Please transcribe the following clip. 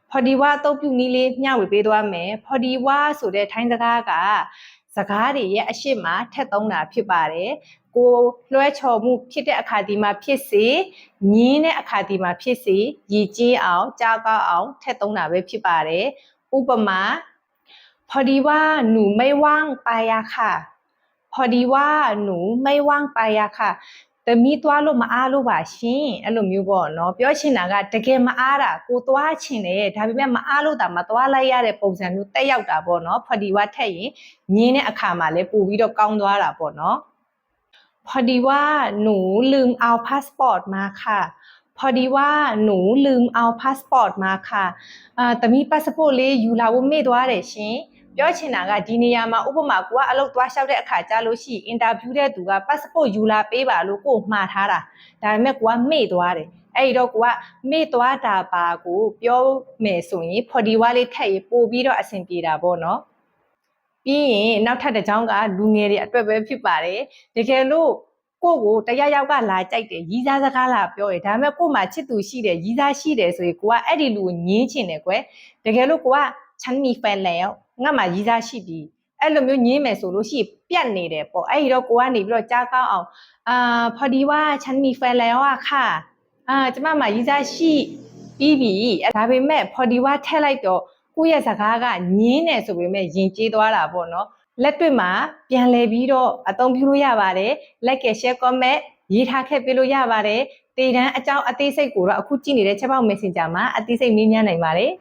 พอดีว่าโต๊ะပြုနီးလေးမျှဝေပေးသွားမယ်พอดีว่าဆိုတဲ့ထိုင်းစကားကစကားတွေရဲ့အရှိမထက်သုံးတာဖြစ်ပါတယ်ကိုလွှဲချော်မှုဖြစ်တဲ့အခါဒီမှာဖြစ်စေညင်းတဲ့အခါဒီမှာဖြစ်စေရည်ကြီးအောင်ကြားကောင်းအောင်ထက်သုံးတာပဲဖြစ်ပါတယ်ဥပမာพอดีว่าหนูไม่ว่างไปอะค่ะพอดีว่าหนูไม่ว่างไปอะค่ะတမီးသွားလို့မအားလို့ပါရှင်အဲ့လိုမျိုးပေါ့နော်ပြောချင်တာကတကယ်မအားတာကိုသွားချင်တယ်ဒါပေမဲ့မအားလို့တာမသွားလိုက်ရတဲ့ပုံစံမျိုးတက်ရောက်တာပေါ့နော်พอดีว่าထက်ရင်ညင်းတဲ့အခါမှာလည်းပို့ပြီးတော့ကောင်းသွားတာပေါ့နော်พอดีว่าหนูลืมเอาพาสปอร์ตมาค่ะพอดีว่าหนูลืมเอาพาสปอร์ตมาค่ะတမီး passport လေးယူလာဖို့မေ့သွားတယ်ရှင်ပြောချင်တာကဒီနေရာမှာဥပမာကိုကအလုပ်သွားလျှောက်တဲ့အခါကြားလို့ရှိရင်အင်တာဗျူးတဲ့သူက passport ယူလာပေးပါလို့ကိုမှားထားတာဒါပေမဲ့ကိုကမေ့သွားတယ်အဲ့ဒီတော့ကိုကမေ့သွားတာပါကိုပြောမယ်ဆိုရင်พอดีว่าလေးထည့်ရင်ပို့ပြီးတော့အဆင်ပြေတာပေါ့နော်ပြီးရင်နောက်ထပ်တစ်ကြောင်းကလူငယ်တွေအတွက်ပဲဖြစ်ပါတယ်တကယ်လို့ကိုတရားရောက်ကလာကြိုက်တယ်ရီးစားစကားလာပြောတယ်ဒါပေမဲ့ကိုမှချစ်သူရှိတယ်ရီးစားရှိတယ်ဆိုရင်ကိုကအဲ့ဒီလူကိုညင်းချင်တယ်ကွယ်တကယ်လို့ကိုကฉันมีแฟนแล้วငါမှရီးစားရှိပြီအဲ့လိုမျိုးညင်းမယ်ဆိုလို့ရှိရင်ပြတ်နေတယ်ပေါ့အဲ့ဒီတော့ကိုကနေပြီးတော့ကြားကောင်းအောင်พอดีว่าฉันมีแฟนแล้วอะค่ะကျမမှရီးစားရှိပြီးပြီဒါပေမဲ့พอดีว่าထည့်လိုက်တော့ကိုရဲ့စကားကညင်းတယ်ဆိုပေမဲ့ယဉ်ကျေးသွားတာပေါ့နော်လက်တွေ့မှာပြန်လည်ပြီးတော့အသုံးပြုလို့ရပါတယ် like share comment ရေးထားခဲ့ပေးလို့ရပါတယ်တေတန်းအကြောင်းအသေးစိတ်ကိုတော့အခုကြည့်နေတဲ့ချက်ပေါက် Messenger မှာအသေးစိတ်မေးမြန်းနိုင်ပါတယ်